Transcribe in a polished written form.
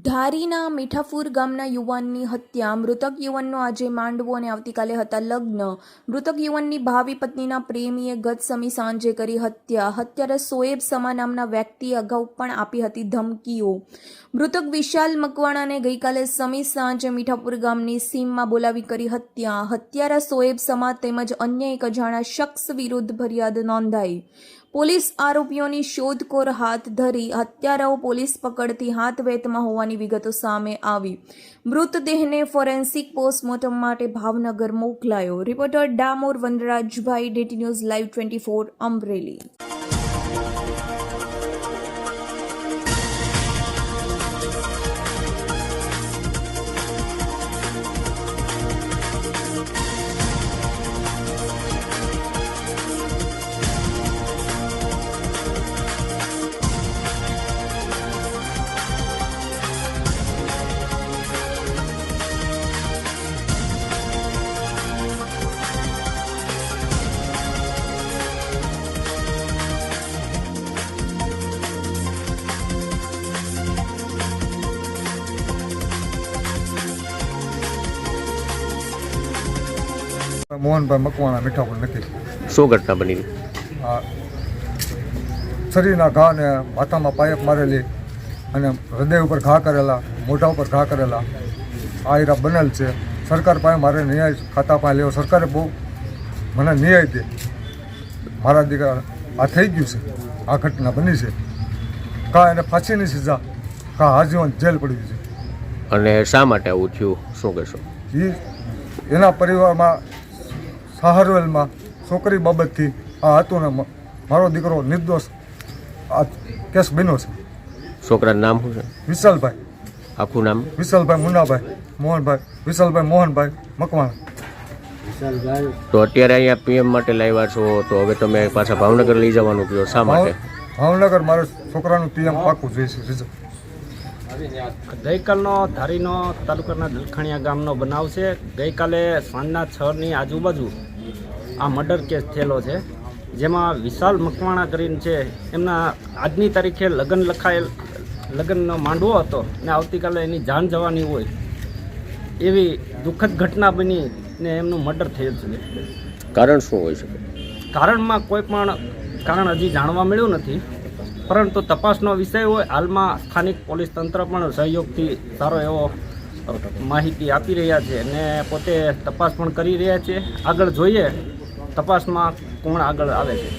ધારીના મીઠાપુર ગામના યુવાનની હત્યા. મૃતક યુવાનનો આજે માંડવો અને આવતીકાલે હતા લગ્ન. મૃતક યુવાનની ભાવિ પત્નીના પ્રેમીએ ગત સમી સાંજે કરી હત્યા. હત્યારા સોએબ સમા નામના વ્યક્તિએ અગાઉ પણ આપી હતી ધમકીઓ. મૃતક વિશાલ મકવાણાને ગઈકાલે સમી સાંજે મીઠાપુર ગામની સીમમાં બોલાવી કરી હત્યા. હત્યારા સોએબ સમા તેમજ અન્ય એક અજાણા શખ્સ વિરુદ્ધ ફરિયાદ નોંધાઈ. પોલીસ આરોપીઓની શોધખોળ હાથ ધરી. હત્યારાઓ પોલીસ પકડથી હાથ વેતમાં હોવાની વિગતો સામે આવી. મૃતદેહને ફોરેન્સિક પોસ્ટમોર્ટમ માટે Bhavnagar મોકલાયો. Reporter Damor વનરાજભાઈ, DT news live 24 Amreli. Mohanbhai Makwana, Mithapur નક્કી. શું ઘટના બની? શરીરના ઘા ને માથામાં પાઇપ મારેલી અને હૃદય ઉપર ઘા કરેલા, મોઢા ઉપર ઘા કરેલા આ હીરા બનેલ છે. સરકાર પાસે મારે ન્યાય ખાતા પાસે લેવો. સરકારે બહુ મને ન્યાય દે. મારા દીકરા આ થઈ ગયું છે, આ ઘટના બની છે. કા એને ફાંસીની સજા, કા આજીવન જેલ પડી છે. અને શા માટે આવું થયું, શું કહેશો? એના પરિવારમાં સહારવેલમાં છોકરી બાબતથી આ હતું ને મારો દીકરો નિર્દોષ આ કેસ બન્યો છે. છોકરાનું નામ શું છે? વિશાલભાઈ. આખું નામ? વિશાલભાઈ મુન્નાભાઈ મોહનભાઈ. વિશાલભાઈ મોહનભાઈ મકવાણા. તો અત્યારે અહીંયા PM માટે લાવ્યા છો, તો હવે તમે પાછા ભાવનગર લઈ જવાનું કહો, શા માટે? ભાવનગર મારે છોકરાનું PM પાકું જોઈએ છે. ગઈકાલનો ધારીનો તાલુકાના દલખાણીયા ગામનો બનાવ છે. ગઈકાલે સાંજના 6ની આજુબાજુ આ મર્ડર કેસ થયેલો છે, જેમાં વિશાલ મકવાણા કરીને છે. એમના આજની તારીખે લગ્નનો માંડવો હતો ને આવતીકાલે એની જાન જવાની હોય એવી દુઃખદ ઘટના બની ને એમનું મર્ડર થયેલ છે. કારણ શું હોઈ શકે? કારણમાં કોઈ પણ કારણ હજી જાણવા મળ્યું નથી, પરંતુ તપાસનો વિષય હોય. હાલમાં સ્થાનિક પોલીસ તંત્ર પણ સહયોગથી સારો એવો માહિતી આપી રહ્યા છે અને પોતે તપાસ પણ કરી રહ્યા છે. આગળ જોઈએ તપાસમાં કોણ આગળ આવે છે.